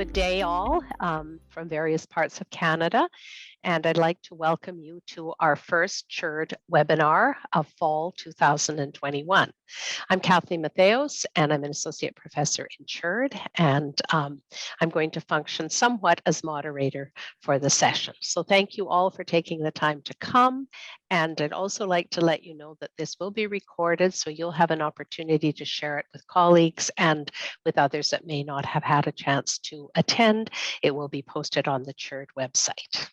Good day, all, from various parts of Canada. And I'd like to welcome you to our first CHURD webinar of fall 2021. I'm Kathleen Mattheos, and I'm an associate professor in CHURD, and I'm going to function somewhat as moderator for the session. So thank you all for taking the time to come. And I'd also like to let you know that this will be recorded, so you'll have an opportunity to share it with colleagues and with others that may not have had a chance to attend. It will be posted on the CHURD website.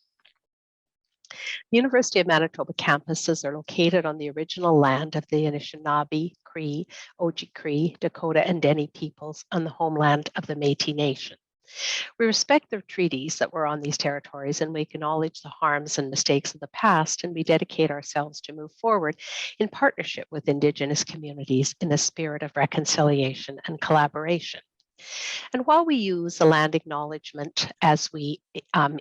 The University of Manitoba campuses are located on the original land of the Anishinaabe, Cree, Oji-Cree, Dakota, and Dene peoples on the homeland of the Métis Nation. We respect the treaties that were on these territories, and we acknowledge the harms and mistakes of the past, and we dedicate ourselves to move forward in partnership with Indigenous communities in a spirit of reconciliation and collaboration. And while we use the land acknowledgement as we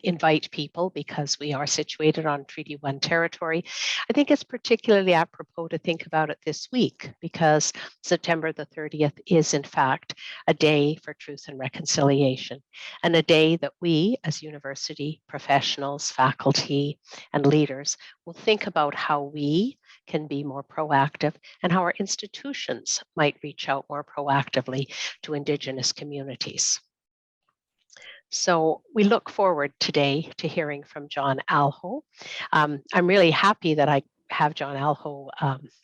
invite people, because we are situated on Treaty 1 territory, I think it's particularly apropos to think about it this week, because September the 30th is in fact a day for truth and reconciliation, and a day that we as university professionals, faculty, and leaders will think about how we can be more proactive and how our institutions might reach out more proactively to Indigenous communities. So we look forward today to hearing from John Alho. I'm really happy that I have John Alho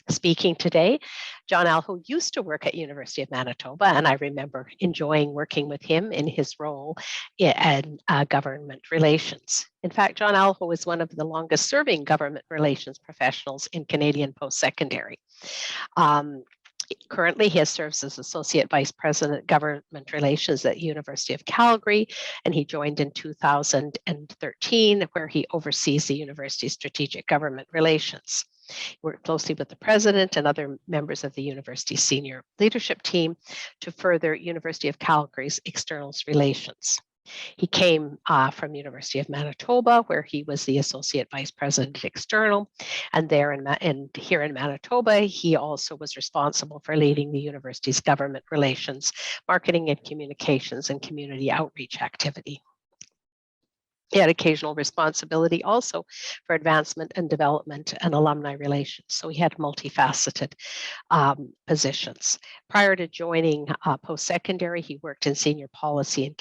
speaking today. John Alho used to work at University of Manitoba, and I remember enjoying working with him in his role in government relations. In fact, John Alho is one of the longest serving government relations professionals in Canadian post-secondary. Currently, he serves as Associate Vice President, Government Relations at University of Calgary, and he joined in 2013, where he oversees the university's strategic government relations. He worked closely with the president and other members of the university's senior leadership team to further University of Calgary's externals relations. He came from University of Manitoba, where he was the Associate Vice President External, and here in Manitoba, he also was responsible for leading the university's government relations, marketing and communications, and community outreach activity. He had occasional responsibility also for advancement and development and alumni relations. So he had multifaceted positions. Prior to joining post-secondary, he worked in senior policy and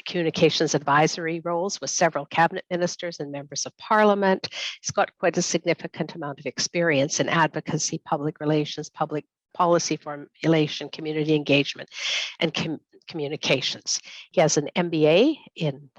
communications advisory roles with several cabinet ministers and members of parliament. He's got quite a significant amount of experience in advocacy, public relations, public policy formulation, community engagement, and communications. He has an MBA in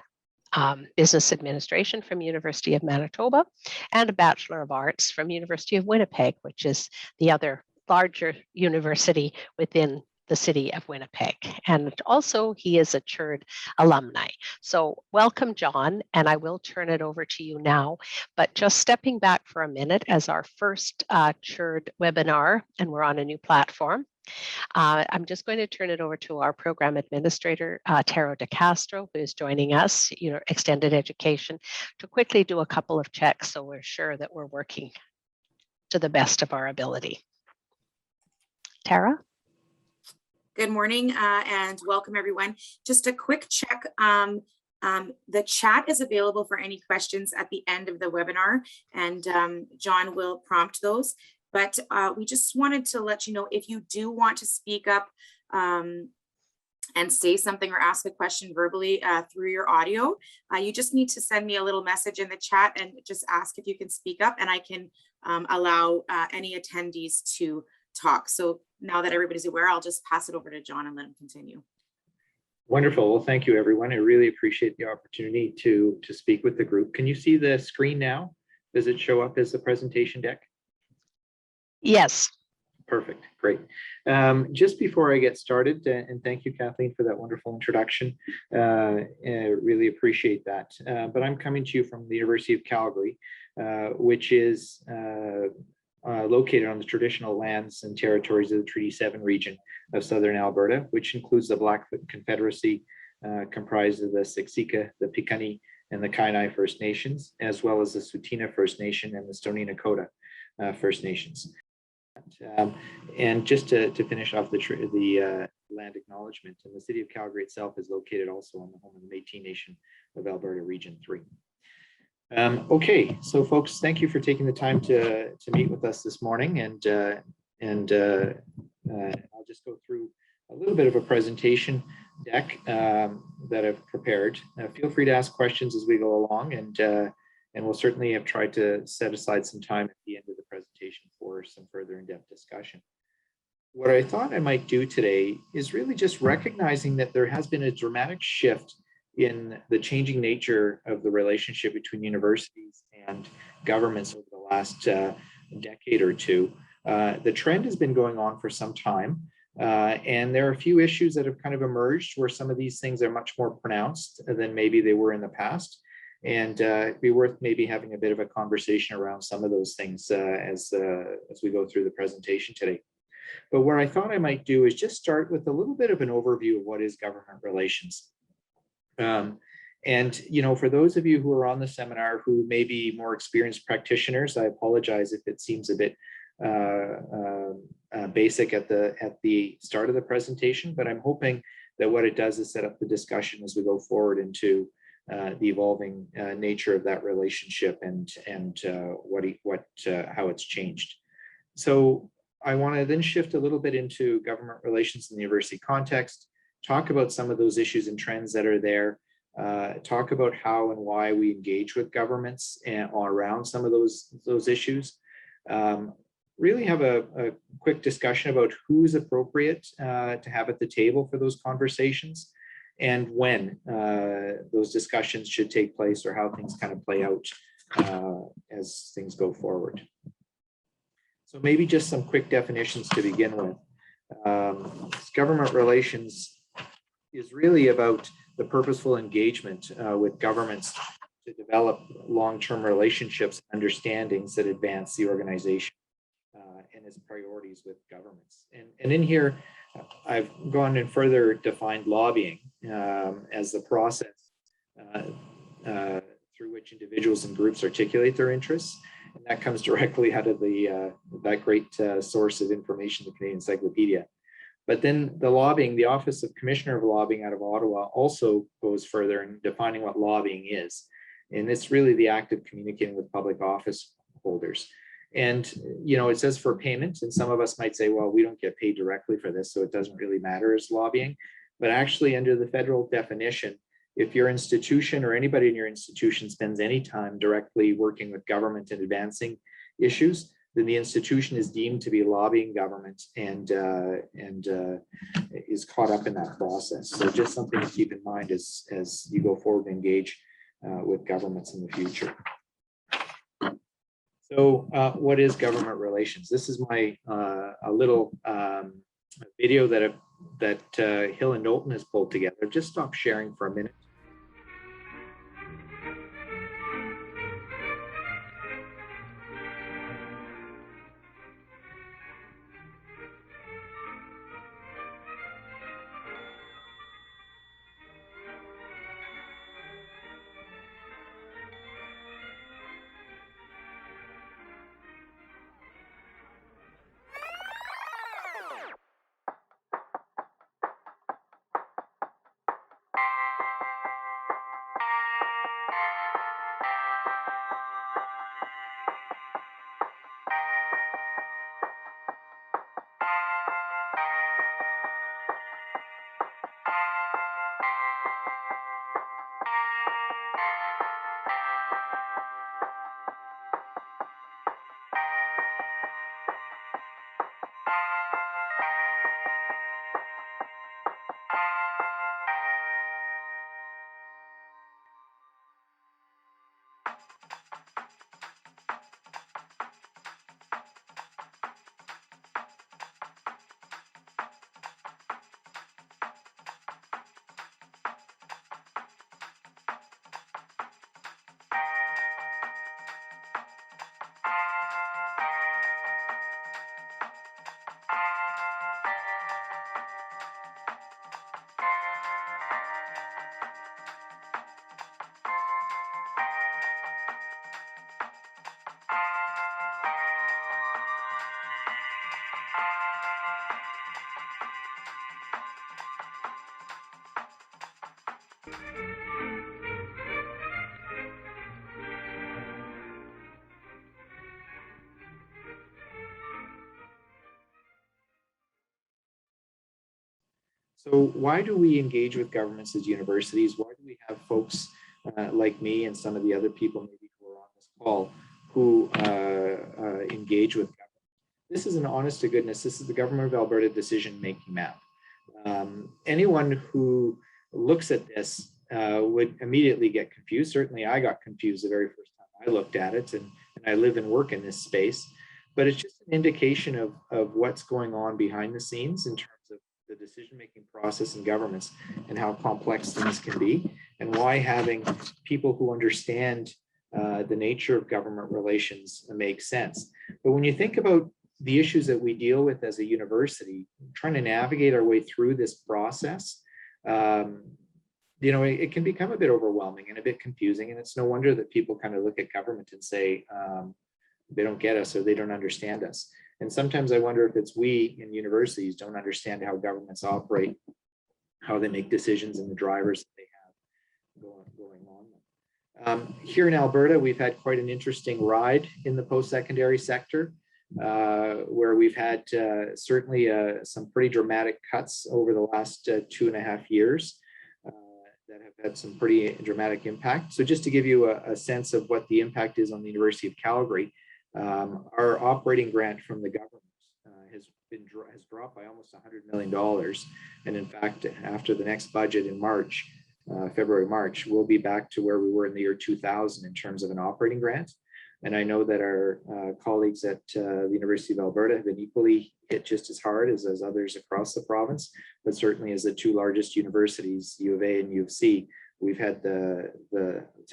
Business Administration from University of Manitoba, and a Bachelor of Arts from University of Winnipeg, which is the other larger university within the city of Winnipeg. And also he is a CHURD alumni. So welcome, John, and I will turn it over to you now. But just stepping back for a minute as our first CHURD webinar, and we're on a new platform. I'm just going to turn it over to our program administrator, Taro De Castro, who is joining us, Extended Education, to quickly do a couple of checks so we're sure that we're working to the best of our ability. Tara? Good morning and welcome everyone. Just a quick check. The chat is available for any questions at the end of the webinar, and John will prompt those. But we just wanted to let you know, if you do want to speak up and say something or ask a question verbally through your audio, you just need to send me a little message in the chat and just ask if you can speak up, and I can allow any attendees to talk. So now that everybody's aware, I'll just pass it over to John and let him continue. Wonderful. Well, thank you, everyone. I really appreciate the opportunity to speak with the group. Can you see the screen now? Does it show up as the presentation deck? Yes. Perfect. Great. Just before I get started, and thank you, Kathleen, for that wonderful introduction. I really appreciate that. But I'm coming to you from the University of Calgary, which is located on the traditional lands and territories of the Treaty 7 region of southern Alberta, which includes the Blackfoot Confederacy, comprised of the Siksika, the Piikani, and the Kainai First Nations, as well as the Tsuut'ina First Nation and the Stoney Nakoda First Nations. And just to finish off the land acknowledgement. And the city of Calgary itself is located also on the home of the Métis Nation of Alberta Region 3. Okay, so folks, thank you for taking the time to meet with us this morning, and I'll just go through a little bit of a presentation deck that I've prepared. Feel free to ask questions as we go along, and we'll certainly have tried to set aside some time at the end of the presentation for some further in-depth discussion. What I thought I might do today is really just recognizing that there has been a dramatic shift in the changing nature of the relationship between universities and governments over the last decade or two. The trend has been going on for some time, and there are a few issues that have kind of emerged where some of these things are much more pronounced than maybe they were in the past. And it'd be worth maybe having a bit of a conversation around some of those things as we go through the presentation today. But what I thought I might do is just start with a little bit of an overview of what is government relations. And, you know, for those of you who are on the seminar who may be more experienced practitioners, I apologize if it seems a bit basic at the start of the presentation, but I'm hoping that what it does is set up the discussion as we go forward into the evolving nature of that relationship and how it's changed. So I want to then shift a little bit into government relations in the university context, talk about some of those issues and trends that are there, talk about how and why we engage with governments and around some of those issues. Really have a quick discussion about who's appropriate to have at the table for those conversations and when those discussions should take place or how things kind of play out as things go forward. So maybe just some quick definitions to begin with. Government relations is really about the purposeful engagement with governments to develop long-term relationships, understandings that advance the organization and its priorities with governments. And in here, I've gone and further defined lobbying as the process through which individuals and groups articulate their interests. And that comes directly out of that great source of information, the Canadian Encyclopedia. But then the lobbying, the Office of Commissioner of Lobbying out of Ottawa also goes further in defining what lobbying is. And it's really the act of communicating with public office holders. And, you know, it says for payment, and some of us might say, well, we don't get paid directly for this, so it doesn't really matter as lobbying. But actually, under the federal definition, if your institution or anybody in your institution spends any time directly working with government and advancing issues, then the institution is deemed to be lobbying government and is caught up in that process. So just something to keep in mind as you go forward and engage with governments in the future. So what is government relations? This is my a little video that Hill and Knowlton has pulled together. Just stop sharing for a minute. So why do we engage with governments as universities? Why do we have folks like me and some of the other people maybe who are on this call who engage with government? This is an honest to goodness, this is the Government of Alberta decision-making map. Anyone who looks at this would immediately get confused. Certainly I got confused the very first time I looked at it, and I live and work in this space. But it's just an indication of what's going on behind the scenes in terms of the decision-making process in governments and how complex things can be, and why having people who understand the nature of government relations makes sense. But when you think about the issues that we deal with as a university, trying to navigate our way through this process, it can become a bit overwhelming and a bit confusing. And it's no wonder that people kind of look at government and say, they don't get us or they don't understand us. And sometimes I wonder if it's we in universities don't understand how governments operate, how they make decisions, and the drivers that they have going on. Here in Alberta, we've had quite an interesting ride in the post-secondary sector, where we've had certainly some pretty dramatic cuts over the last 2.5 years that have had some pretty dramatic impact. So just to give you a sense of what the impact is on the University of Calgary, our operating grant from the government has dropped by almost $100 million. And in fact, after the next budget in March, February, March, we'll be back to where we were in the year 2000 in terms of an operating grant. And I know that our colleagues at the University of Alberta have been equally hit just as hard as others across the province, but certainly as the two largest universities, U of A and U of C, we've had to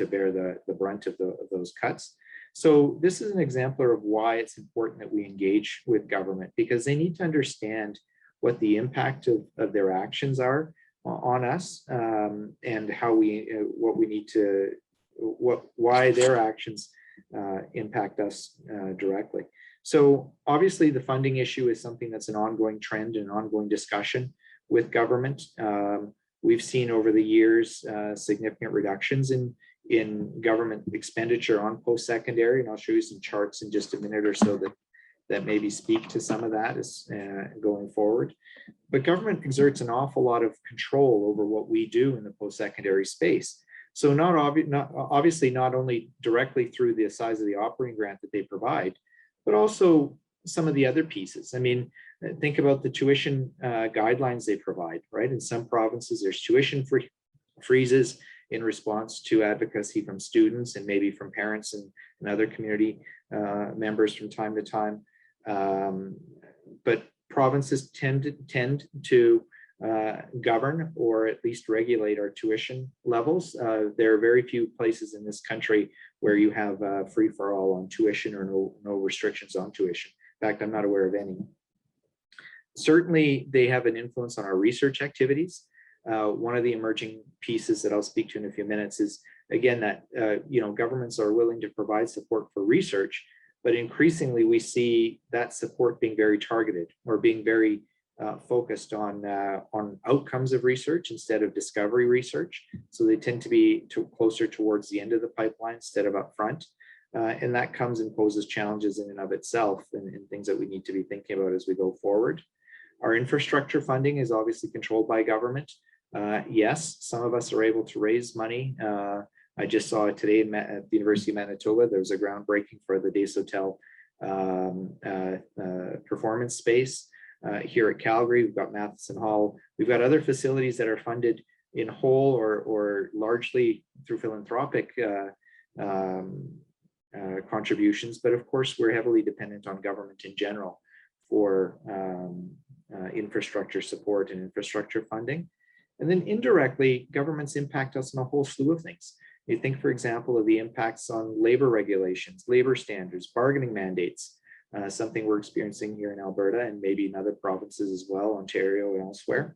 bear the brunt of those cuts. So this is an exemplar of why it's important that we engage with government, because they need to understand what the impact of their actions are on us, and how why their actions impact us directly. So obviously the funding issue is something that's an ongoing trend and ongoing discussion with government. We've seen over the years significant reductions in government expenditure on post-secondary, and I'll show you some charts in just a minute or so that maybe speak to some of that as going forward. But government exerts an awful lot of control over what we do in the post-secondary space. So obviously not only directly through the size of the operating grant that they provide, but also some of the other pieces. I mean, think about the tuition guidelines they provide, right? In some provinces, there's tuition freezes in response to advocacy from students and maybe from parents and other community members from time to time. But provinces tend to govern or at least regulate our tuition levels. There are very few places in this country where you have free for all on tuition or no restrictions on tuition. In fact, I'm not aware of any. Certainly, they have an influence on our research activities. One of the emerging pieces that I'll speak to in a few minutes is, again, that governments are willing to provide support for research, but increasingly we see that support being very targeted or being very focused on outcomes of research instead of discovery research. So they tend to be closer towards the end of the pipeline instead of up front. And that comes and poses challenges in and of itself and things that we need to be thinking about as we go forward. Our infrastructure funding is obviously controlled by government. Yes, some of us are able to raise money. I just saw it today at the University of Manitoba. There was a groundbreaking for the Days Hotel performance space. Here at Calgary, we've got Matheson Hall. We've got other facilities that are funded in whole or largely through philanthropic contributions. But of course, we're heavily dependent on government in general for infrastructure support and infrastructure funding. And then indirectly, governments impact us on a whole slew of things. You think, for example, of the impacts on labor regulations, labor standards, bargaining mandates, something we're experiencing here in Alberta and maybe in other provinces as well, Ontario and elsewhere.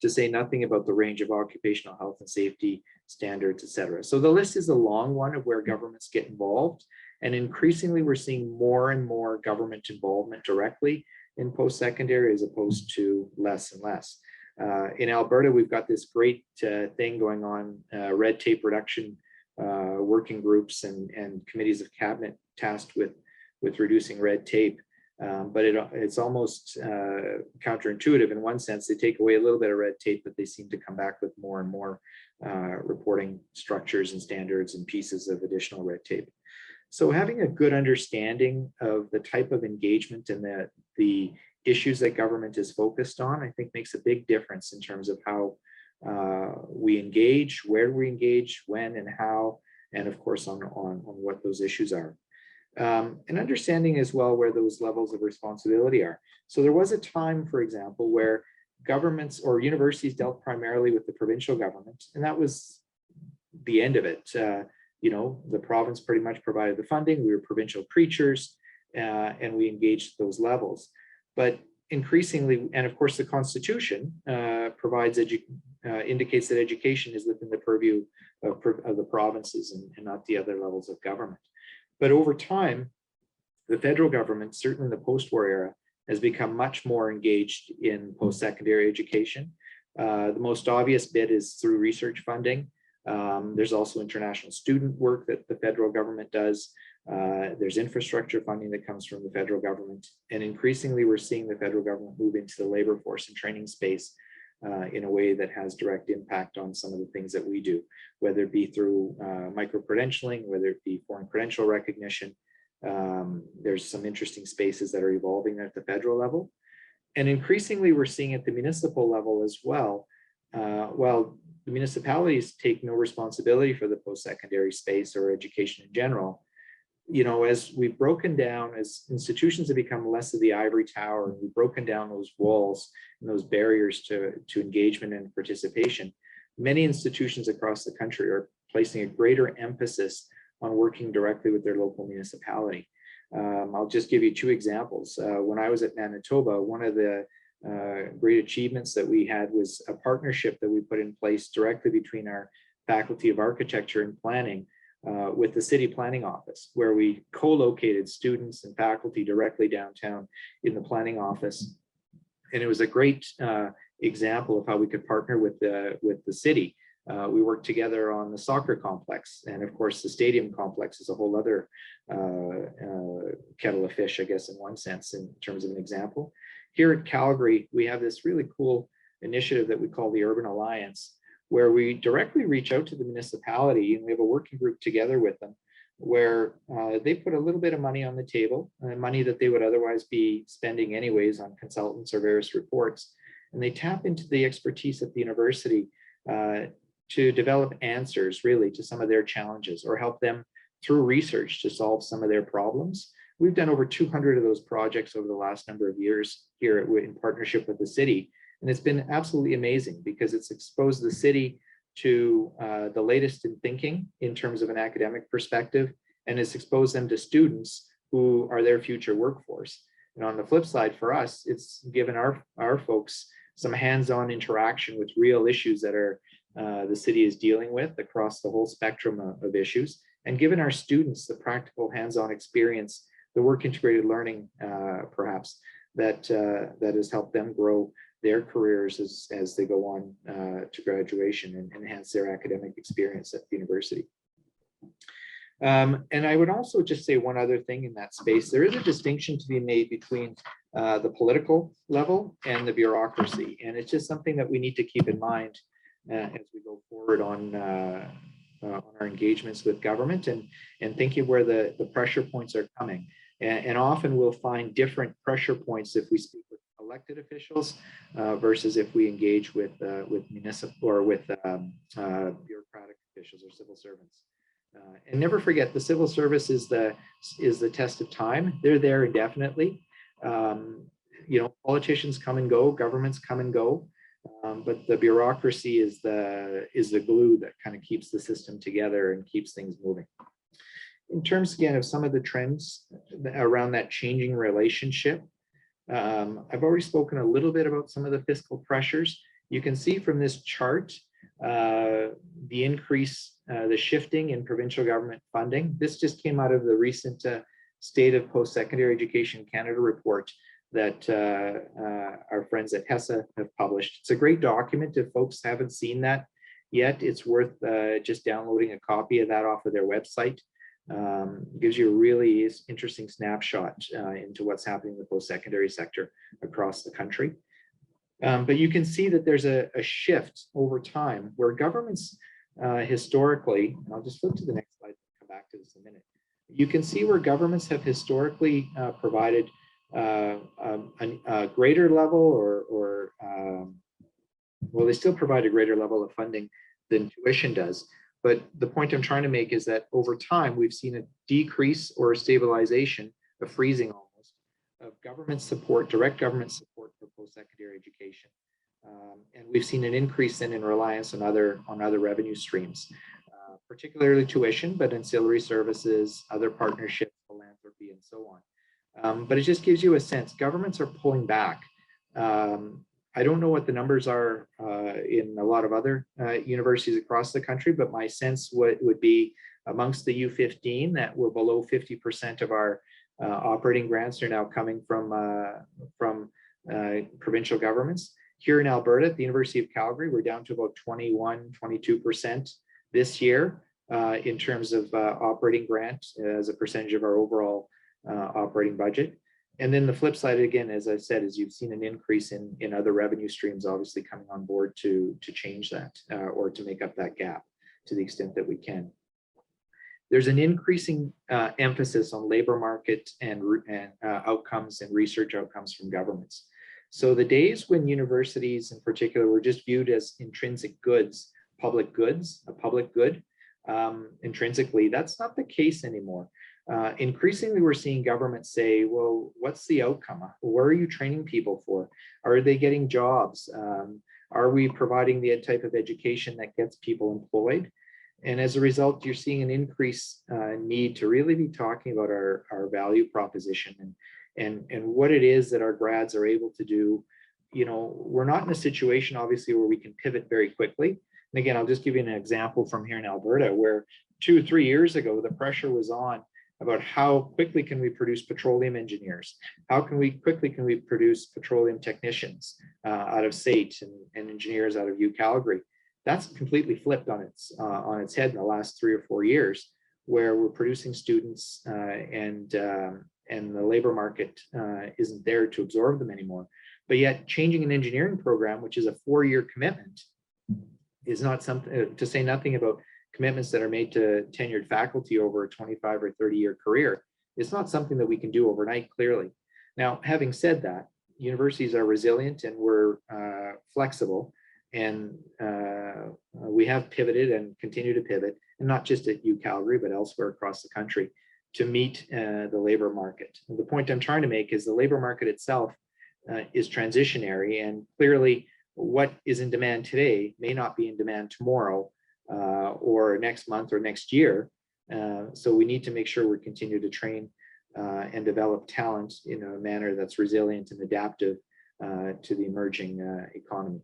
To say nothing about the range of occupational health and safety standards, et cetera. So the list is a long one of where governments get involved. And increasingly, we're seeing more and more government involvement directly in post-secondary as opposed to less and less. In Alberta, we've got this great thing going on, red tape reduction working groups and committees of cabinet tasked with reducing red tape. But it's almost counterintuitive in one sense. They take away a little bit of red tape, but they seem to come back with more and more reporting structures and standards and pieces of additional red tape. So having a good understanding of the type of engagement and the issues that government is focused on, I think makes a big difference in terms of how we engage, where we engage, when and how, and of course on what those issues are. And understanding as well where those levels of responsibility are. So there was a time, for example, where governments or universities dealt primarily with the provincial government, and that was the end of it. The province pretty much provided the funding. We were provincial creatures, and we engaged at those levels. But increasingly, and of course, the Constitution indicates that education is within the purview of the provinces and not the other levels of government. But over time, the federal government, certainly in the post-war era, has become much more engaged in post-secondary education. The most obvious bit is through research funding. There's also international student work that the federal government does. There's infrastructure funding that comes from the federal government. And increasingly, we're seeing the federal government move into the labor force and training space in a way that has direct impact on some of the things that we do, whether it be through micro-credentialing, whether it be foreign credential recognition. There's some interesting spaces that are evolving at the federal level. And increasingly, we're seeing at the municipal level as well. While the municipalities take no responsibility for the post-secondary space or education in general, as we've broken down, as institutions have become less of the ivory tower, and we've broken down those walls and those barriers to engagement and participation, many institutions across the country are placing a greater emphasis on working directly with their local municipality. I'll just give you two examples. When I was at Manitoba, one of the great achievements that we had was a partnership that we put in place directly between our Faculty of Architecture and Planning with the City Planning Office, where we co-located students and faculty directly downtown in the planning office. And it was a great example of how we could partner with the city. We worked together on the soccer complex, and of course the stadium complex is a whole other kettle of fish, I guess, in one sense, in terms of an example. Here at Calgary, we have this really cool initiative that we call the Urban Alliance, where we directly reach out to the municipality, and we have a working group together with them, where they put a little bit of money on the table, money that they would otherwise be spending anyways on consultants or various reports, and they tap into the expertise at the university to develop answers really to some of their challenges, or help them through research to solve some of their problems. We've done over 200 of those projects over the last number of years here in partnership with the city. And it's been absolutely amazing because it's exposed the city to the latest in thinking in terms of an academic perspective, and it's exposed them to students who are their future workforce. And on the flip side for us, it's given our folks some hands-on interaction with real issues that are the city is dealing with across the whole spectrum of issues, and given our students the practical hands-on experience, the work integrated learning perhaps that has helped them grow their careers as they go on to graduation and enhance their academic experience at the university. And I would also just say one other thing in that space. There is a distinction to be made between the political level and the bureaucracy. And it's just something that we need to keep in mind as we go forward on our engagements with government and thinking where the pressure points are coming. And often we'll find different pressure points if we speak with elected officials versus if we engage with municipal or with bureaucratic officials or civil servants. And never forget, the civil service is the test of time. They're there indefinitely. Politicians come and go, governments come and go, but the bureaucracy is the glue that kind of keeps the system together and keeps things moving. In terms, again, of some of the trends around that changing relationship, I've already spoken a little bit about some of the fiscal pressures. You can see from this chart the increase, the shifting in provincial government funding. This just came out of the recent State of Post-Secondary Education Canada report that our friends at HESA have published. It's a great document. If folks haven't seen that yet, it's worth just downloading a copy of that off of their website. gives you a really interesting snapshot into what's happening in the post-secondary sector across the country. But you can see that there's a shift over time where governments historically, and I'll just flip to the next slide and come back to this in a minute. You can see where governments have historically provided a greater level well, they still provide a greater level of funding than tuition does. But the point I'm trying to make is that over time, we've seen a decrease or a stabilization, a freezing almost, of government support, direct government support for post-secondary education. And we've seen an increase in reliance on other revenue streams, particularly tuition, but ancillary services, other partnerships, philanthropy, and so on. But it just gives you a sense. Governments are pulling back. I don't know what the numbers are in a lot of other universities across the country, but my sense would be amongst the U15 that we're below 50% of our operating grants are now coming from provincial governments. Here in Alberta, at the University of Calgary, we're down to about 22% this year in terms of operating grant as a percentage of our overall operating budget. And then the flip side, again, as I said, is you've seen an increase in other revenue streams obviously coming on board to change that or to make up that gap to the extent that we can. There's an increasing emphasis on labor market and outcomes and research outcomes from governments. So the days when universities in particular were just viewed as intrinsic goods, a public good, intrinsically, that's not the case anymore. Increasingly, we're seeing governments say, well, what's the outcome? What are you training people for? Are they getting jobs? Are we providing the type of education that gets people employed? And as a result, you're seeing an increased need to really be talking about our value proposition and what it is that our grads are able to do. You know, we're not in a situation, obviously, where we can pivot very quickly. And again, I'll just give you an example from here in Alberta, where 2 or 3 years ago, the pressure was on about how quickly can we produce petroleum engineers? How quickly can we produce petroleum technicians out of SAIT and engineers out of Calgary? That's completely flipped on its head in the last 3 or 4 years, where we're producing students and the labor market isn't there to absorb them anymore. But yet changing an engineering program, which is a 4-year commitment, is not something, to say nothing about commitments that are made to tenured faculty over a 25 or 30-year career. It's not something that we can do overnight, clearly. Now, having said that, universities are resilient and we're flexible, and we have pivoted and continue to pivot, and not just at Calgary, but elsewhere across the country, to meet the labor market. And the point I'm trying to make is the labor market itself is transitionary, and clearly what is in demand today may not be in demand tomorrow or next month or next year. So we need to make sure we continue to train and develop talent in a manner that's resilient and adaptive to the emerging economy.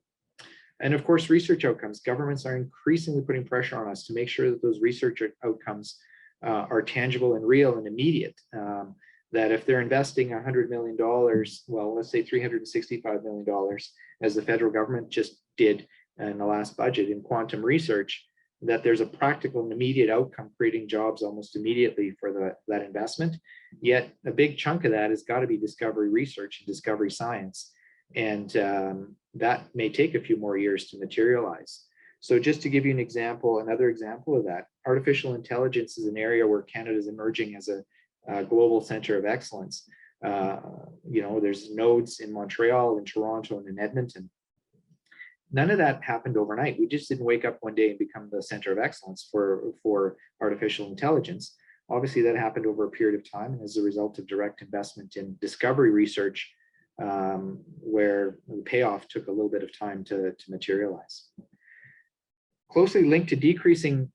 And of course, research outcomes. Governments are increasingly putting pressure on us to make sure that those research outcomes are tangible and real and immediate. That if they're investing $100 million, well, let's say $365 million, as the federal government just did in the last budget in quantum research, that there's a practical and immediate outcome, creating jobs almost immediately for that investment. Yet a big chunk of that has got to be discovery research and discovery science. And that may take a few more years to materialize. So just to give you an example, another example of that, artificial intelligence is an area where Canada is emerging as a global center of excellence. There's nodes in Montreal, in Toronto, and in Edmonton. None of that happened overnight. We just didn't wake up one day and become the center of excellence for artificial intelligence. Obviously, that happened over a period of time and as a result of direct investment in discovery research, where the payoff took a little bit of time to materialize. Closely linked to decreasing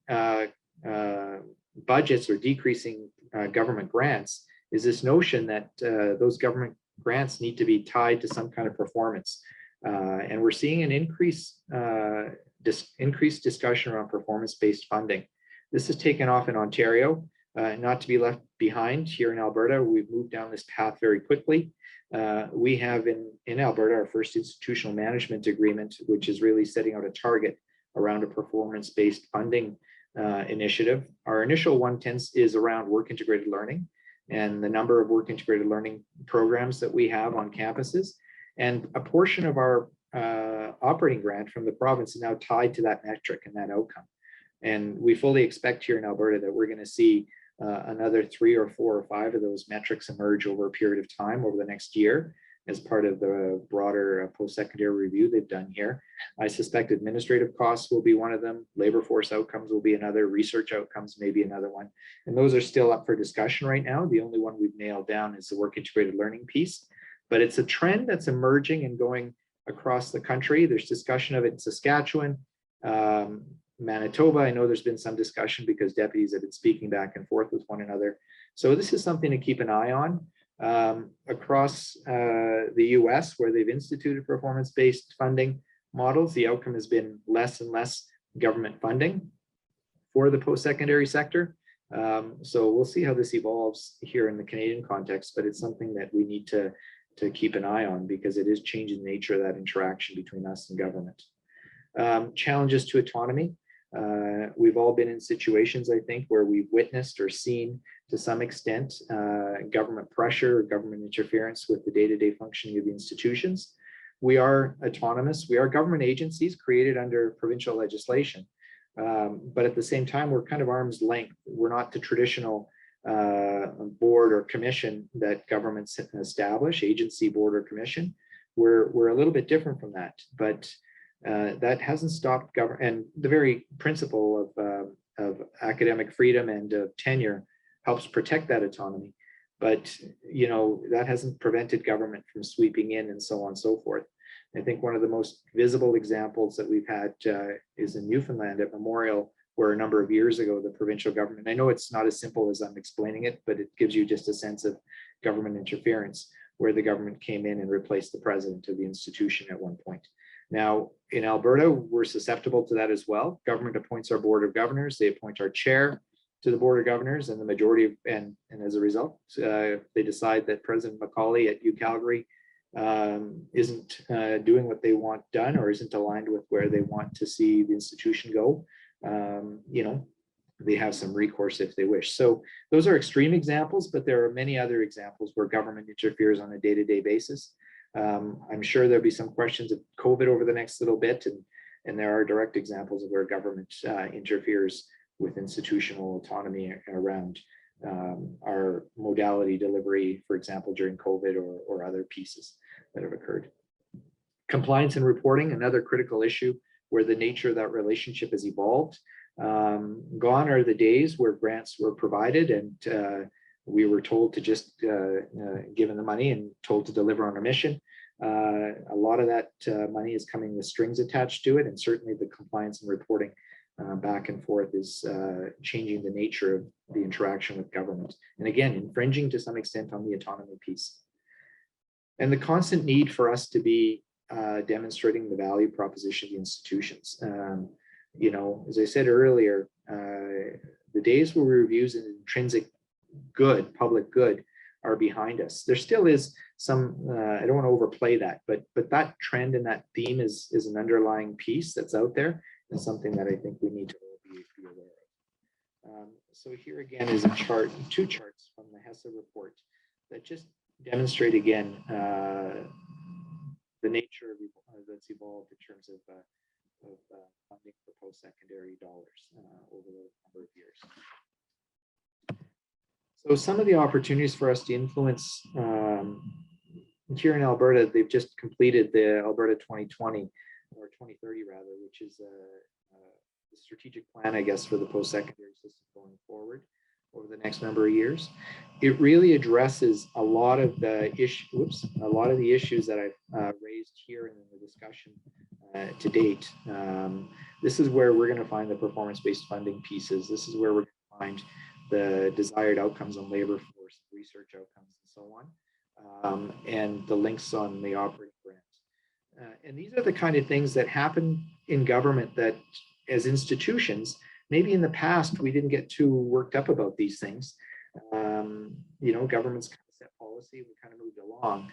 budgets or decreasing government grants is this notion that those government grants need to be tied to some kind of performance. And we're seeing an increased discussion around performance-based funding. This has taken off in Ontario, not to be left behind. Here in Alberta, we've moved down this path very quickly. We have in Alberta our first institutional management agreement, which is really setting out a target around a performance-based funding initiative. Our initial one is around work integrated learning and the number of work integrated learning programs that we have on campuses. And a portion of our operating grant from the province is now tied to that metric and that outcome. And we fully expect here in Alberta that we're going to see another 3 or 4 or 5 of those metrics emerge over a period of time over the next year as part of the broader post-secondary review they've done here. I suspect administrative costs will be one of them. Labor force outcomes will be another. Research outcomes may be another one. And those are still up for discussion right now. The only one we've nailed down is the work integrated learning piece. But it's a trend that's emerging and going across the country. There's discussion of it in Saskatchewan, Manitoba. I know there's been some discussion because deputies have been speaking back and forth with one another. So this is something to keep an eye on. Across the US, where they've instituted performance-based funding models, the outcome has been less and less government funding for the post-secondary sector. So we'll see how this evolves here in the Canadian context, but it's something that we need to keep an eye on because it is changing the nature of that interaction between us and government. Challenges to autonomy. We've all been in situations, I think, where we've witnessed or seen to some extent government pressure or government interference with the day-to-day functioning of the institutions. We are autonomous. We are government agencies created under provincial legislation. But at the same time, we're kind of arm's length. We're not the traditional board or commission that governments establish, agency, board, or commission. We're a little bit different from that, but that hasn't stopped government. And the very principle of academic freedom and of tenure helps protect that autonomy. But you know, that hasn't prevented government from sweeping in and so on and so forth. I think one of the most visible examples that we've had is in Newfoundland at Memorial, where a number of years ago, the provincial government, I know it's not as simple as I'm explaining it, but it gives you just a sense of government interference, where the government came in and replaced the president of the institution at one point. Now, in Alberta, we're susceptible to that as well. Government appoints our board of governors, they appoint our chair to the board of governors, and the majority of, and as a result, they decide that President Macaulay at UCalgary isn't doing what they want done or isn't aligned with where they want to see the institution go. You know, they have some recourse if they wish. So those are extreme examples, but there are many other examples where government interferes on a day-to-day basis. I'm sure there'll be some questions of COVID over the next little bit, and there are direct examples of where government interferes with institutional autonomy around our modality delivery, for example, during COVID or other pieces that have occurred. Compliance and reporting, another critical issue where the nature of that relationship has evolved. Gone are the days where grants were provided and we were told to just given the money and told to deliver on a mission. A lot of that money is coming with strings attached to it, and certainly the compliance and reporting back and forth is changing the nature of the interaction with government. And again, infringing to some extent on the autonomy piece. And the constant need for us to be demonstrating the value proposition of the institutions. You know, as I said earlier, the days where we reviews an intrinsic good, public good, are behind us. There still is some, I don't want to overplay that, but that trend and that theme is an underlying piece that's out there and something that I think we need to be aware of. So here again is a chart, 2 charts from the HESA report that just demonstrate again the nature of that's evolved in terms of funding for post-secondary dollars over the number of years. So some of the opportunities for us to influence here in Alberta, they've just completed the Alberta 2020 or 2030 rather, which is the strategic plan, I guess, for the post-secondary system going forward over the next number of years. It really addresses a lot of the issues that I've raised here in the discussion to date. This is where we're going to find the performance-based funding pieces. This is where we're going to find the desired outcomes on labor force, research outcomes, and so on, and the links on the operating grant. And these are the kind of things that happen in government that, as institutions, maybe in the past we didn't get too worked up about these things. You know, governments kind of set policy, we kind of moved along.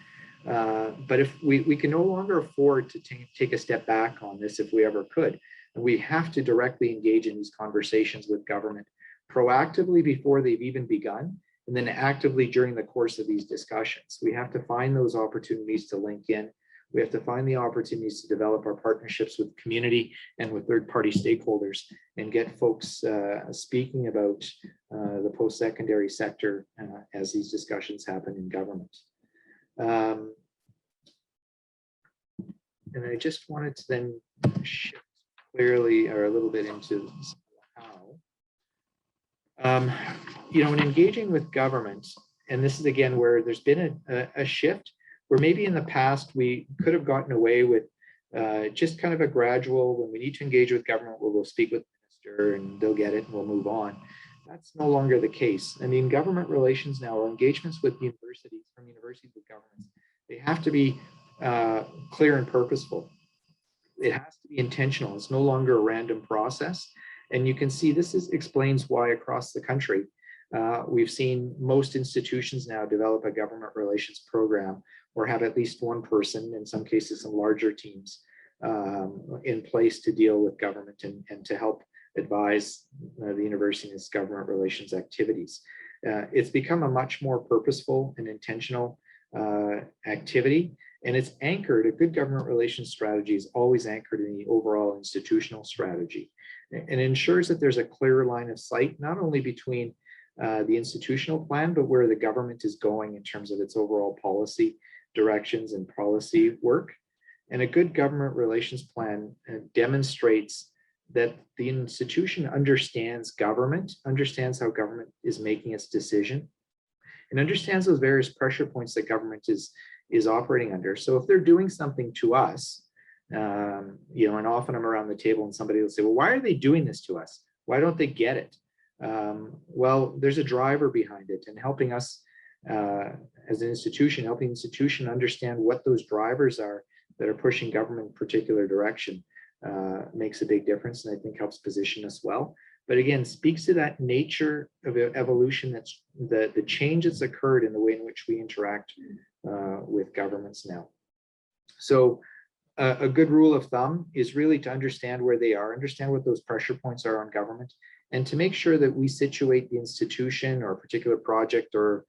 But if we can no longer afford to take a step back on this, if we ever could, And we have to directly engage in these conversations with government proactively before they've even begun, and then actively during the course of these discussions. We have to find those opportunities to link in. We have to find the opportunities to develop our partnerships with community and with third-party stakeholders and get folks speaking about the post-secondary sector as these discussions happen in government. And I just wanted to then shift clearly or a little bit into how. You know, in engaging with government, and this is again where there's been a shift where maybe in the past we could have gotten away with just kind of a gradual, when we need to engage with government, we'll go speak with the minister and they'll get it and we'll move on. That's no longer the case. I mean, government relations now, or engagements with universities, from universities with governments, they have to be clear and purposeful. It has to be intentional. It's no longer a random process. And you can see this explains why across the country, we've seen most institutions now develop a government relations program or have at least one person, in some cases some larger teams, in place to deal with government and to help advise the university's government relations activities. It's become a much more purposeful and intentional activity, and it's anchored, a good government relations strategy is always anchored in the overall institutional strategy. And ensures that there's a clear line of sight, not only between the institutional plan, but where the government is going in terms of its overall policy directions and policy work. And a good government relations plan demonstrates that the institution understands government, understands how government is making its decision, and understands those various pressure points that government is operating under. So if they're doing something to us, you know, and often I'm around the table and somebody will say, well, why are they doing this to us? Why don't they get it? Well, there's a driver behind it, and helping us as an institution, helping the institution understand what those drivers are that are pushing government in a particular direction makes a big difference, and I think helps position us well. But again, speaks to that nature of evolution, that's the change that's occurred in the way in which we interact with governments now. So a good rule of thumb is really to understand where they are, understand what those pressure points are on government, and to make sure that we situate the institution or a particular project or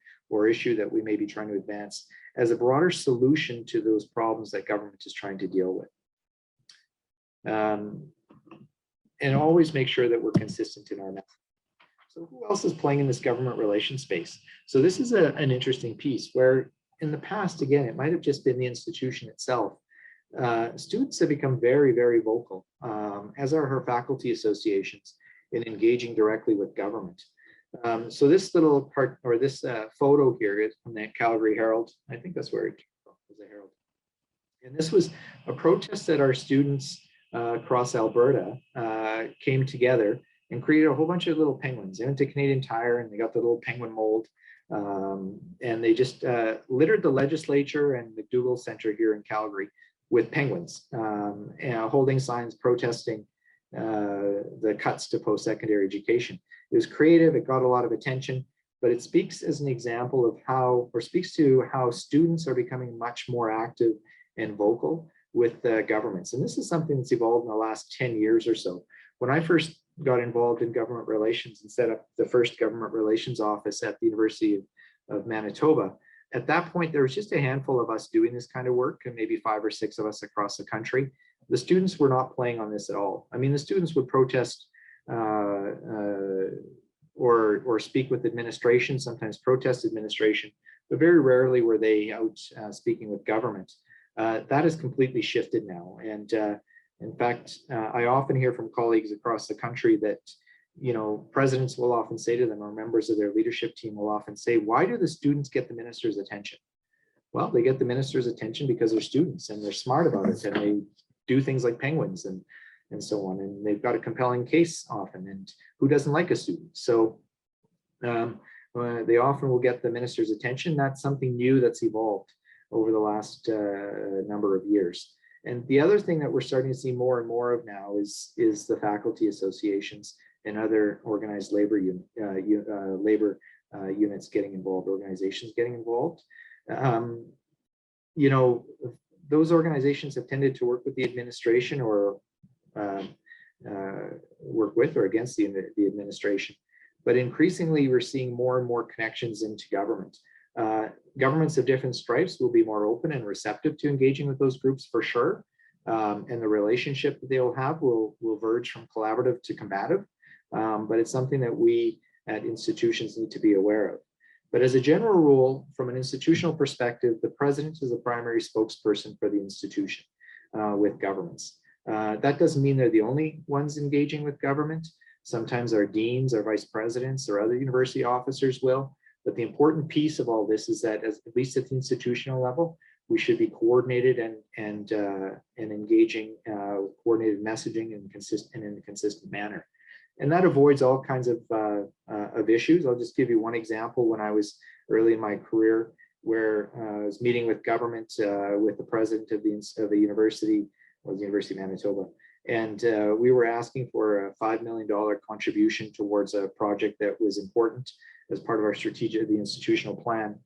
issue that we may be trying to advance as a broader solution to those problems that government is trying to deal with. And always make sure that we're consistent in our message. So who else is playing in this government relations space? So this is an interesting piece where in the past, again, it might have just been the institution itself. Students have become very, very vocal, as are her faculty associations, in engaging directly with government. So this little part, or this photo here is from the Calgary Herald. I think that's where it came from, was the Herald. And this was a protest that our students across Alberta came together and created a whole bunch of little penguins. They went to Canadian Tire and they got the little penguin mold. And they just littered the legislature and McDougall Center here in Calgary with penguins, and holding signs protesting the cuts to post-secondary education. It was creative, it got a lot of attention, but it speaks as an example of how, or speaks to how students are becoming much more active and vocal with governments. And this is something that's evolved in the last 10 years or so. When I first got involved in government relations and set up the first government relations office at the University of Manitoba, at that point, there was just a handful of us doing this kind of work, and maybe 5 or 6 of us across the country. The students were not playing on this at all. I mean, the students would protest or speak with administration, sometimes protest administration, but very rarely were they out speaking with government. That has completely shifted now. And in fact, I often hear from colleagues across the country that, you know, presidents will often say to them, or members of their leadership team will often say, why do the students get the minister's attention? Well, they get the minister's attention because they're students and they're smart about it, and they do things like penguins and so on. And they've got a compelling case often, and who doesn't like a student? So they often will get the minister's attention. That's something new that's evolved over the last number of years. And the other thing that we're starting to see more and more of now is the faculty associations and other organized labor units getting involved, organizations getting involved. You know, those organizations have tended to work with the administration or work with or against the administration. But increasingly, we're seeing more and more connections into government. Governments of different stripes will be more open and receptive to engaging with those groups for sure. And the relationship that they'll have will verge from collaborative to combative. But it's something that we at institutions need to be aware of. But as a general rule, from an institutional perspective, the president is the primary spokesperson for the institution with governments. That doesn't mean they're the only ones engaging with government. Sometimes our deans, our vice presidents, or other university officers will. But the important piece of all this is that, at least at the institutional level, we should be coordinated and engaging coordinated messaging in a consistent manner. And that avoids all kinds of issues. I'll just give you one example. When I was early in my career, where I was meeting with government, with the president of the university, was the University of Manitoba, and we were asking for a $5 million contribution towards a project that was important as part of our the institutional plan.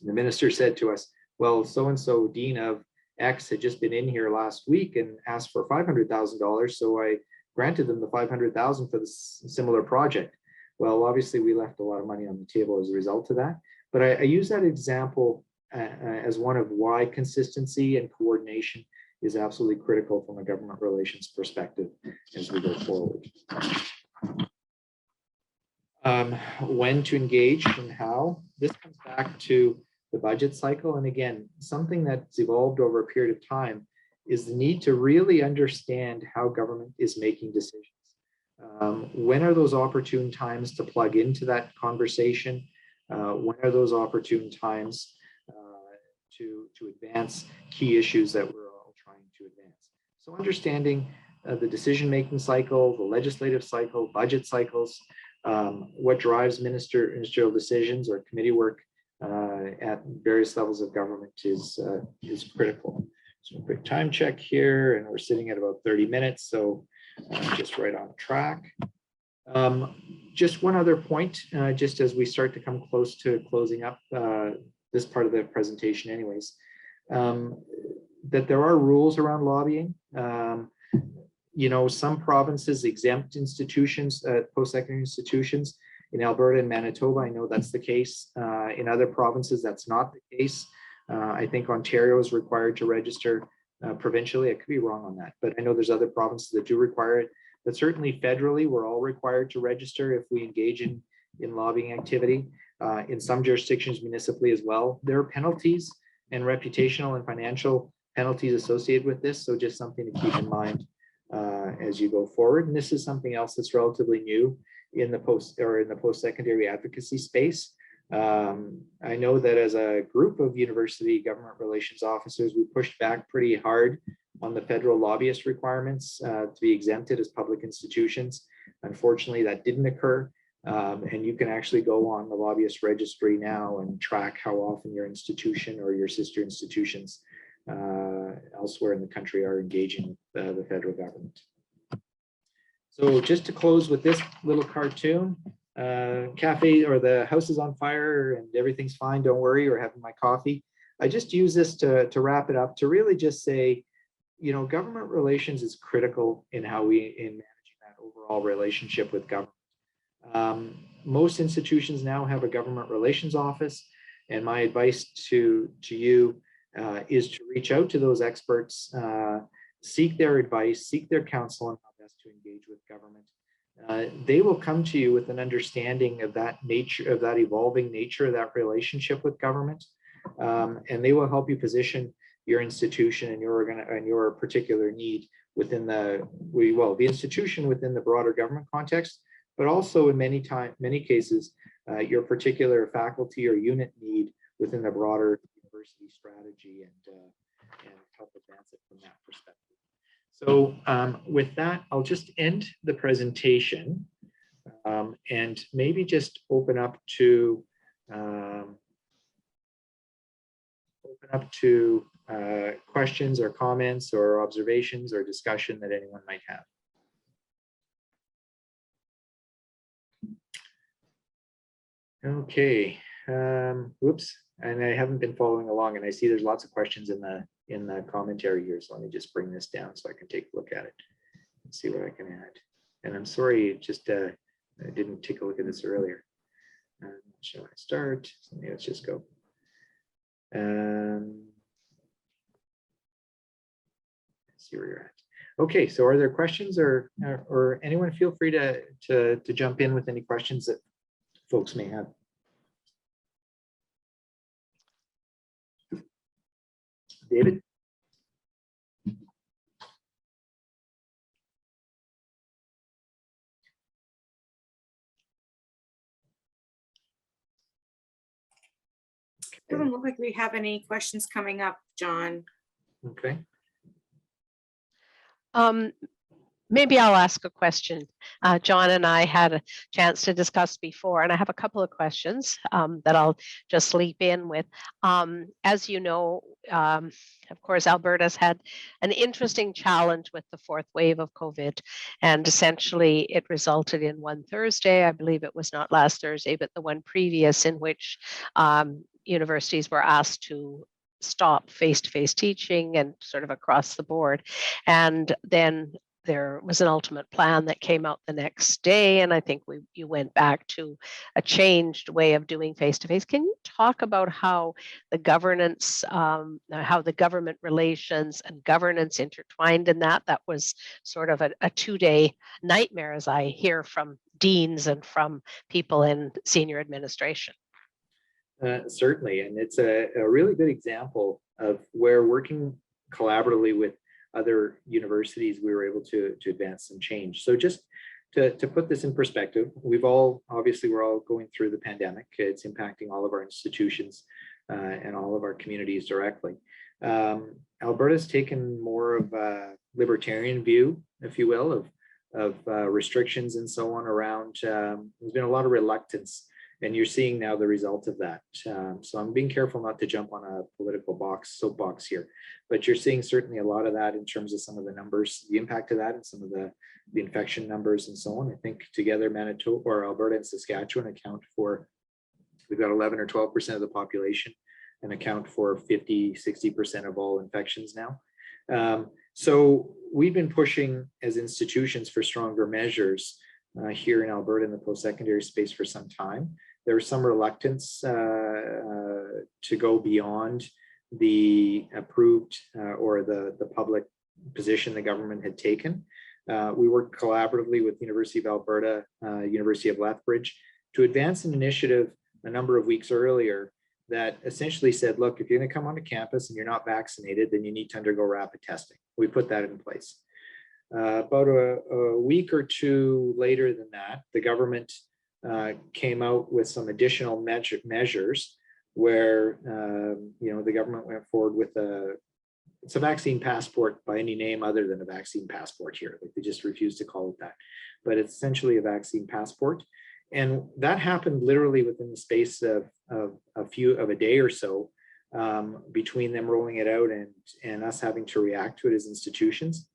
The minister said to us, well, so-and-so dean of X had just been in here last week and asked for $500,000, so I granted them the $500,000 for this similar project. Well, obviously we left a lot of money on the table as a result of that. But I use that example as one of why consistency and coordination is absolutely critical from a government relations perspective as we go forward. When to engage and how, this comes back to the budget cycle. And again, something that's evolved over a period of time is the need to really understand how government is making decisions. When are those opportune times to plug into that conversation? When are those opportune times to advance key issues that we're all trying to advance? So understanding the decision-making cycle, the legislative cycle, budget cycles, what drives ministerial decisions or committee work at various levels of government is critical. So a quick time check here, and we're sitting at about 30 minutes, so just right on track. Just one other point, just as we start to come close to closing up this part of the presentation anyways, that there are rules around lobbying. You know, some provinces exempt institutions, post-secondary institutions. In Alberta and Manitoba, I know that's the case. In other provinces, that's not the case. I think Ontario is required to register provincially. I could be wrong on that, but I know there's other provinces that do require it. But certainly federally, we're all required to register if we engage in lobbying activity. In some jurisdictions, municipally as well. There are penalties and reputational and financial penalties associated with this. So just something to keep in mind as you go forward. And this is something else that's relatively new in the post-secondary advocacy space. I know that as a group of university government relations officers, we pushed back pretty hard on the federal lobbyist requirements to be exempted as public institutions. Unfortunately, that didn't occur. And you can actually go on the lobbyist registry now and track how often your institution or your sister institutions elsewhere in the country are engaging with the federal government. So just to close with this little cartoon, cafe or the house is on fire and everything's fine, don't worry, or having my coffee. I just use this to wrap it up, to really just say, you know, government relations is critical in how in managing that overall relationship with government. Most institutions now have a government relations office, and my advice to you is to reach out to those experts, seek their advice, seek their counsel on how best to engage with government. They will come to you with an understanding of that nature, of that evolving nature of that relationship with government, and they will help you position your institution and your particular need within the institution within the broader government context, but also in many cases your particular faculty or unit need within the broader university strategy and help advance it from that perspective. So with that, I'll just end the presentation and maybe just open up to questions or comments or observations or discussion that anyone might have. Okay, whoops, and I haven't been following along, and I see there's lots of questions in the commentary here, so let me just bring this down so I can take a look at it. Let's see what I can add. And I'm sorry, just I didn't take a look at this earlier. Shall I start? So let's just go. Let's see where you're at. Okay, so are there questions, or anyone feel free to jump in with any questions that folks may have. David? Doesn't look like we have any questions coming up, John. Okay. Maybe I'll ask a question. John and I had a chance to discuss before, and I have a couple of questions that I'll just leap in with. As you know, of course, Alberta's had an interesting challenge with the fourth wave of COVID, and essentially it resulted in one Thursday, I believe it was not last Thursday, but the one previous, in which universities were asked to stop face-to-face teaching and sort of across the board. And then there was an ultimate plan that came out the next day, and I think you went back to a changed way of doing face-to-face. Can you talk about how the governance, how the government relations and governance intertwined in that? That was sort of a 2-day nightmare, as I hear from deans and from people in senior administration. Certainly, and it's a really good example of where working collaboratively with other universities, we were able to advance some change. So just to put this in perspective, we're all going through the pandemic. It's impacting all of our institutions and all of our communities directly. Alberta's taken more of a libertarian view, if you will, of restrictions and so on around. There's been a lot of reluctance, and you're seeing now the result of that. So I'm being careful not to jump on a political soapbox here, but you're seeing certainly a lot of that in terms of some of the numbers, the impact of that, and some of the infection numbers and so on. I think together Manitoba or Alberta and Saskatchewan account for, we've got 11 or 12% of the population and account for 50-60% of all infections now. So we've been pushing as institutions for stronger measures here in Alberta in the post-secondary space for some time. There was some reluctance to go beyond the approved or the public position the government had taken. We worked collaboratively with the University of Alberta, University of Lethbridge, to advance an initiative a number of weeks earlier that essentially said, look, if you're going to come onto campus and you're not vaccinated, then you need to undergo rapid testing. We put that in place. About a week or two later than that, the government came out with some additional measures where the government went forward with it's a vaccine passport by any name other than a vaccine passport here. Like, they just refused to call it that, but it's essentially a vaccine passport. And that happened literally within the space of a day or so, between them rolling it out and us having to react to it as institutions.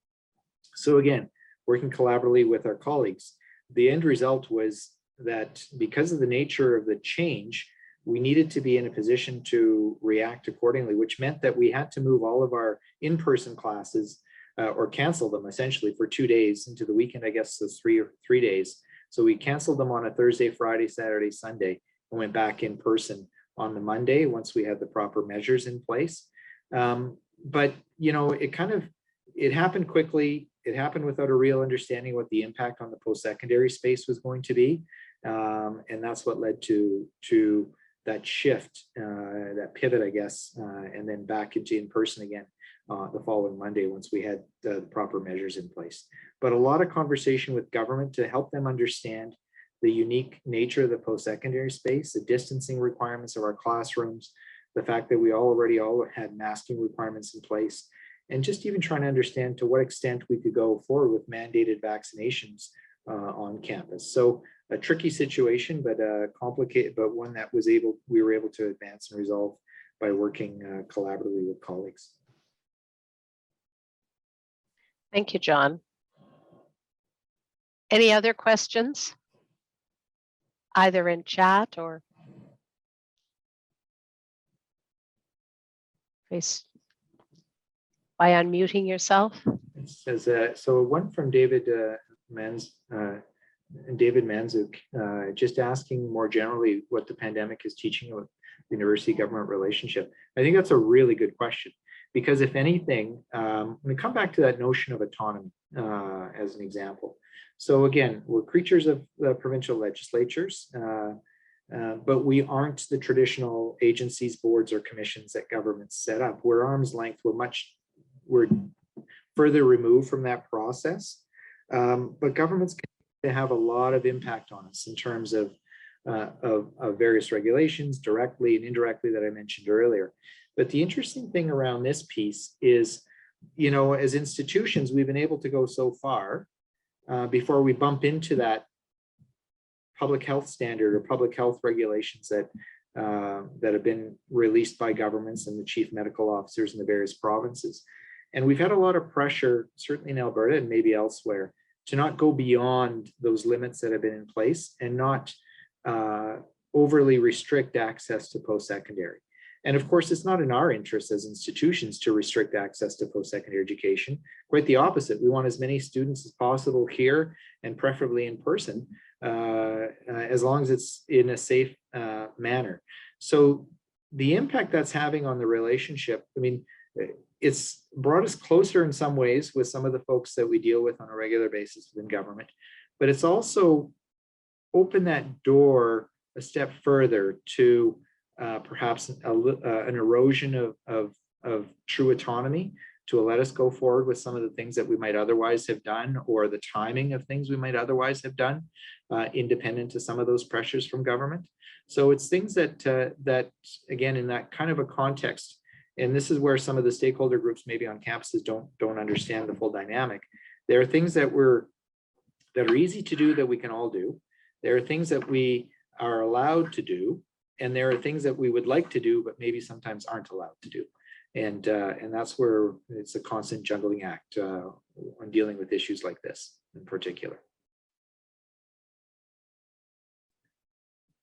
So again, working collaboratively with our colleagues, the end result was that because of the nature of the change, we needed to be in a position to react accordingly, which meant that we had to move all of our in-person classes or cancel them essentially for 2 days into the weekend. I guess so, 3 days. So we canceled them on a Thursday, Friday, Saturday, Sunday, and went back in person on the Monday once we had the proper measures in place. But it happened quickly. It happened without a real understanding what the impact on the post-secondary space was going to be. And that's what led to that shift, that pivot, I guess, and then back into in-person again the following Monday once we had the proper measures in place. But a lot of conversation with government to help them understand the unique nature of the post-secondary space, the distancing requirements of our classrooms, the fact that we already had masking requirements in place, and just even trying to understand to what extent we could go forward with mandated vaccinations on campus. So a tricky situation, but complicated, but one that we were able to advance and resolve by working collaboratively with colleagues. Thank you, John. Any other questions? Either in chat or by unmuting yourself? says, so one from David Manzuk, just asking more generally what the pandemic is teaching about the university-government relationship. I think that's a really good question, because if anything, we come back to that notion of autonomy as an example. So again, we're creatures of provincial legislatures, but we aren't the traditional agencies, boards, or commissions that governments set up. We're arm's length. We're further removed from that process. But governments can have a lot of impact on us in terms of various regulations, directly and indirectly, that I mentioned earlier. But the interesting thing around this piece is, you know, as institutions, we've been able to go so far before we bump into that public health standard or public health regulations that have been released by governments and the chief medical officers in the various provinces. And we've had a lot of pressure, certainly in Alberta and maybe elsewhere, to not go beyond those limits that have been in place and not overly restrict access to post-secondary. And of course, it's not in our interest as institutions to restrict access to post-secondary education. Quite the opposite. We want as many students as possible here, and preferably in person, as long as it's in a safe manner. So the impact that's having on the relationship, I mean, it's brought us closer in some ways with some of the folks that we deal with on a regular basis within government, but it's also opened that door a step further to perhaps an erosion of true autonomy, to let us go forward with some of the things that we might otherwise have done, or the timing of things we might otherwise have done, independent to some of those pressures from government. So it's things that again, in that kind of a context, and this is where some of the stakeholder groups maybe on campuses don't understand the full dynamic. There are things that are easy to do that we can all do. There are things that we are allowed to do, and there are things that we would like to do, but maybe sometimes aren't allowed to do. And that's where it's a constant juggling act when dealing with issues like this in particular.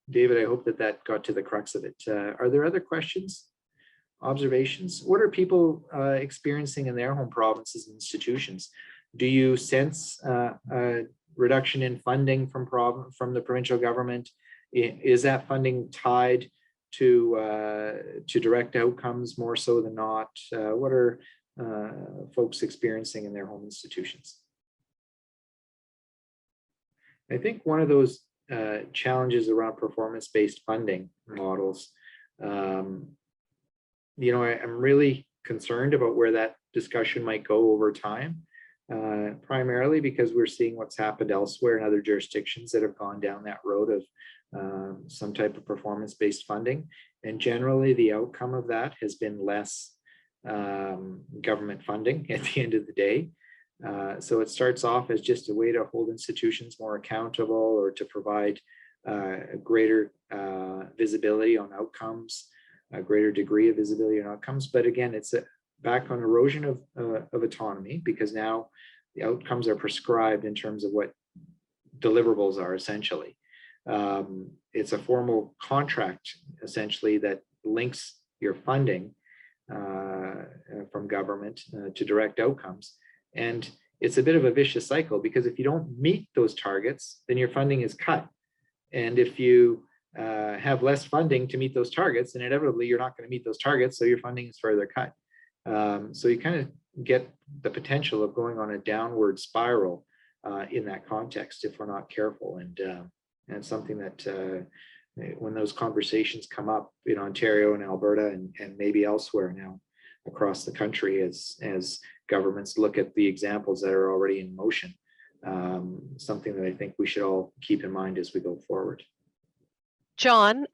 David, I hope that got to the crux of it. Are there other questions, observations? What are people experiencing in their home provinces and institutions? Do you sense a reduction in funding from the provincial government? Is that funding tied to direct outcomes more so than not? What are folks experiencing in their home institutions? I think one of those challenges around performance-based funding models, you know, I'm really concerned about where that discussion might go over time, primarily because we're seeing what's happened elsewhere in other jurisdictions that have gone down that road of some type of performance-based funding. And generally the outcome of that has been less government funding at the end of the day. So it starts off as just a way to hold institutions more accountable, or to provide a greater visibility on outcomes, a greater degree of visibility on outcomes. But again, it's back on erosion of autonomy, because now the outcomes are prescribed in terms of what deliverables are essentially. It's a formal contract essentially that links your funding from government to direct outcomes. And it's a bit of a vicious cycle, because if you don't meet those targets, then your funding is cut. And if you have less funding to meet those targets, then inevitably you're not going to meet those targets, so your funding is further cut. So you kind of get the potential of going on a downward spiral in that context if we're not careful. And something that when those conversations come up in Ontario and Alberta and maybe elsewhere now across the country, as governments look at the examples that are already in motion, something that I think we should all keep in mind as we go forward. John,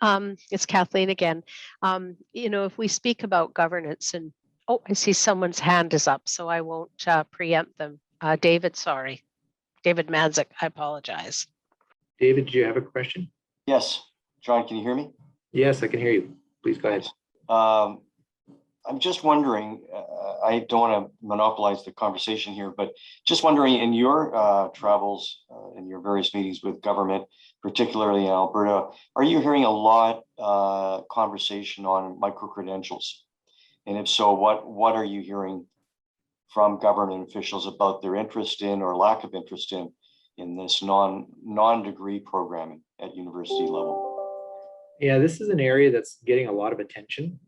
it's Kathleen again. You know, if we speak about governance, and oh, I see someone's hand is up, so I won't preempt them. David, sorry. David Manzik, I apologize. David, do you have a question? Yes. John, can you hear me? Yes, I can hear you. Please go ahead. I'm just wondering, I don't want to monopolize the conversation here, but just wondering, in your travels, in your various meetings with government, particularly in Alberta, are you hearing a lot conversation on micro-credentials? And if so, what are you hearing from government officials about their interest in or lack of interest in this non-degree programming at university level? Yeah, this is an area that's getting a lot of attention,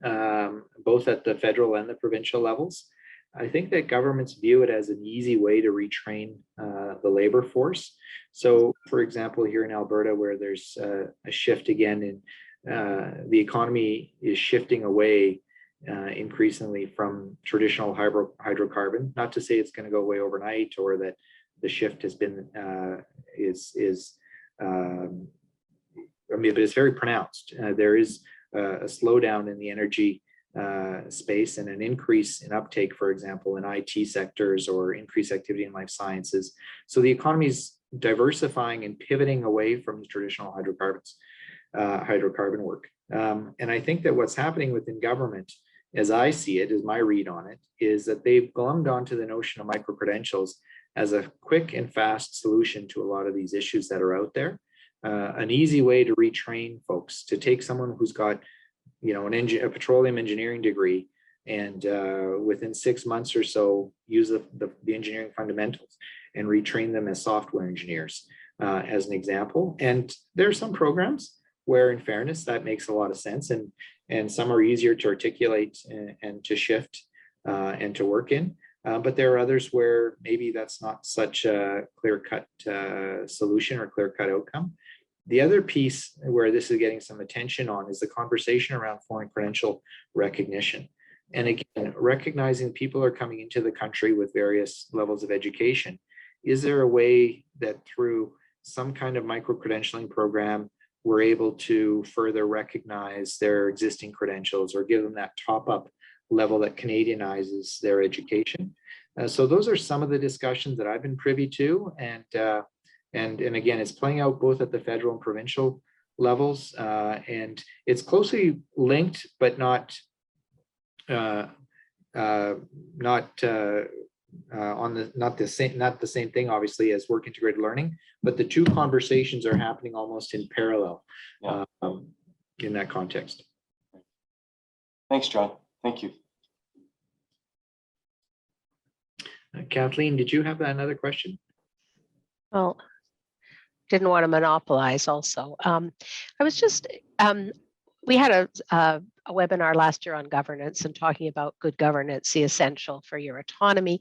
both at the federal and the provincial levels. I think that governments view it as an easy way to retrain the labor force. So, for example, here in Alberta, where there's a shift again in the economy is shifting away increasingly from traditional hydrocarbon. Not to say it's going to go away overnight, or that the shift has been I mean, but it's very pronounced. There is a slowdown in the energy space and an increase in uptake, for example, in IT sectors or increased activity in life sciences. So the economy is diversifying and pivoting away from the traditional hydrocarbon work. And I think that what's happening within government, as I see it, is my read on it, is that they've glommed onto the notion of micro-credentials as a quick and fast solution to a lot of these issues that are out there. An easy way to retrain folks, to take someone who's got, you know, a petroleum engineering degree, and within 6 months or so, use the engineering fundamentals and retrain them as software engineers, as an example. And there are some programs where, in fairness, that makes a lot of sense, and some are easier to articulate and to shift and to work in. But there are others where maybe that's not such a clear-cut solution or clear-cut outcome. The other piece where this is getting some attention on is the conversation around foreign credential recognition. And again, recognizing people are coming into the country with various levels of education. Is there a way that through some kind of micro-credentialing program, we're able to further recognize their existing credentials or give them that top-up level that Canadianizes their education? So those are some of the discussions that I've been privy to, and again, it's playing out both at the federal and provincial levels, and it's closely linked, but not the same thing, obviously, as work integrated learning. But the two conversations are happening almost in parallel, in that context. Thanks, John. Thank you. Kathleen, did you have another question? Well, didn't want to monopolize also. I was just, we had a webinar last year on governance and talking about good governance, the essential for your autonomy.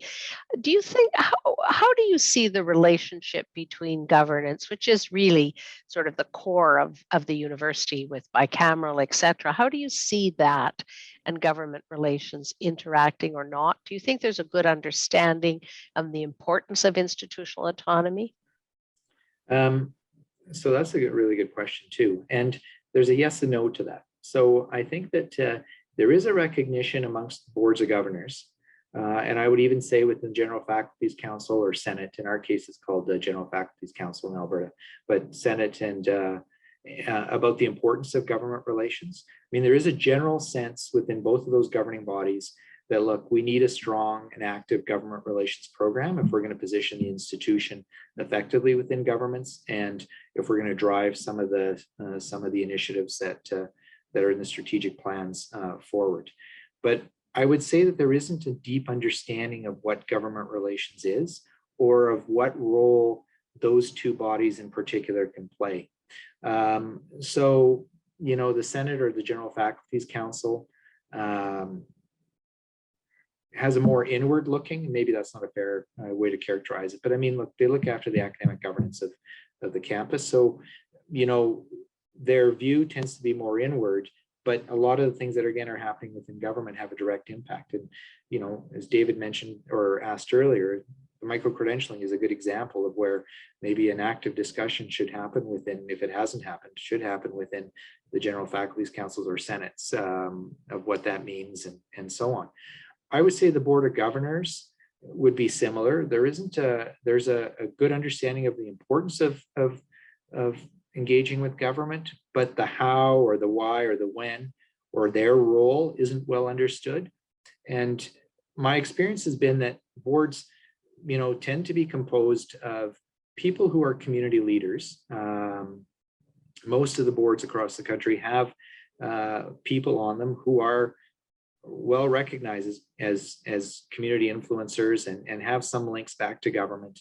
Do you think, how do you see the relationship between governance, which is really sort of the core of the university with bicameral, et cetera? How do you see that and government relations interacting or not? Do you think there's a good understanding of the importance of institutional autonomy? So that's a really good question too. And there's a yes and no to that. So I think that there is a recognition amongst boards of governors, and I would even say within General Faculties Council or Senate. In our case, it's called the General Faculties Council in Alberta, but Senate, and about the importance of government relations. I mean, there is a general sense within both of those governing bodies that, look, we need a strong and active government relations program if we're going to position the institution effectively within governments, and if we're going to drive some of the initiatives that are in the strategic plans forward. But I would say that there isn't a deep understanding of what government relations is, or of what role those two bodies in particular can play. So, you know, the Senate or the General Faculties Council has a more inward looking, and maybe that's not a fair way to characterize it, but I mean, look, they look after the academic governance of the campus. So, you know, their view tends to be more inward, but a lot of the things that again are happening within government have a direct impact. And, you know, as David mentioned or asked earlier, the micro-credentialing is a good example of where maybe an active discussion should happen within, if it hasn't happened, should happen within the General Faculties Councils or Senates, of what that means and so on. I would say the Board of Governors would be similar. There's a good understanding of the importance of engaging with government, but the how or the why or the when or their role isn't well understood. And my experience has been that boards, you know, tend to be composed of people who are community leaders. Most of the boards across the country have people on them who are well recognized as community influencers and have some links back to government.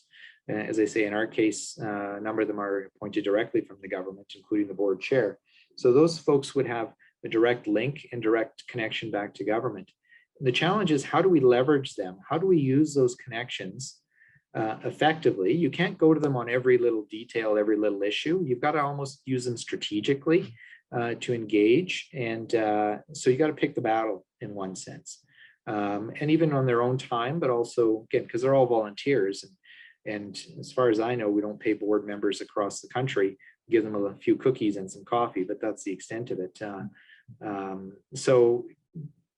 As I say, in our case, a number of them are appointed directly from the government, including the board chair. So those folks would have a direct link and direct connection back to government. And the challenge is, how do we leverage them? How do we use those connections effectively? You can't go to them on every little detail, every little issue. You've got to almost use them strategically to engage. And so you got to pick the battle in one sense. And even on their own time, but also, again, because they're all volunteers. And as far as I know, we don't pay board members across the country, give them a few cookies and some coffee, but that's the extent of it. So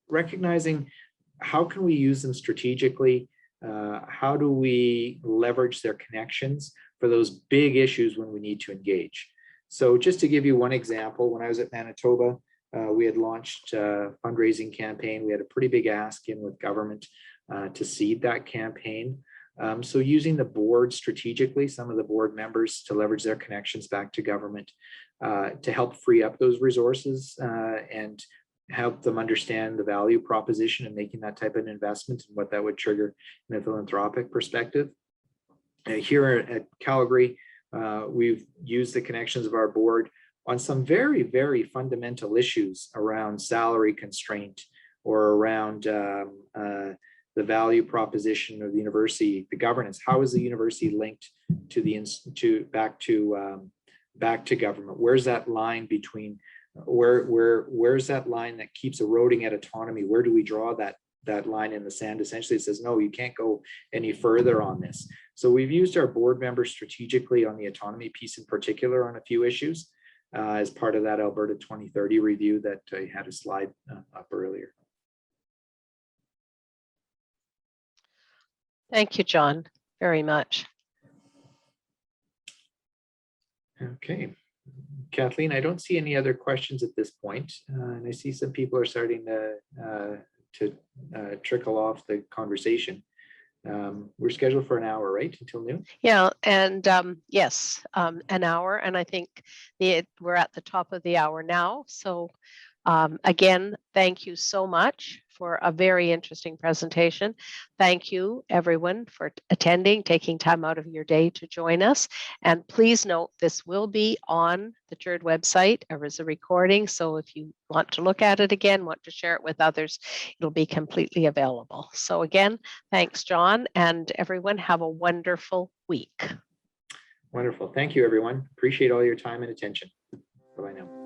recognizing how can we use them strategically? How do we leverage their connections for those big issues when we need to engage? So just to give you one example, when I was at Manitoba, we had launched a fundraising campaign. We had a pretty big ask in with government to seed that campaign. So using the board strategically, some of the board members to leverage their connections back to government to help free up those resources and help them understand the value proposition and making that type of investment and what that would trigger in a philanthropic perspective. Here at Calgary, we've used the connections of our board on some very, very fundamental issues around salary constraint or around the value proposition of the university, the governance. How is the university linked to the institute back to government? Where's that line between where's that line that keeps eroding at autonomy? Where do we draw that line in the sand? Essentially, it says no, you can't go any further on this. So we've used our board members strategically on the autonomy piece in particular on a few issues as part of that Alberta 2030 review that I had a slide up earlier. Thank you, John, very much. Okay. Kathleen, I don't see any other questions at this point. And I see some people are starting to trickle off the conversation. We're scheduled for an hour, right? Until noon? Yeah, and yes, an hour. And I think we're at the top of the hour now. So again, thank you so much for a very interesting presentation. Thank you, everyone, for attending, taking time out of your day to join us. And please note, this will be on the CHURD website. There is a recording, so if you want to look at it again, want to share it with others, it'll be completely available. So again, thanks, John, and everyone have a wonderful week. Wonderful. Thank you, everyone. Appreciate all your time and attention. Bye-bye now.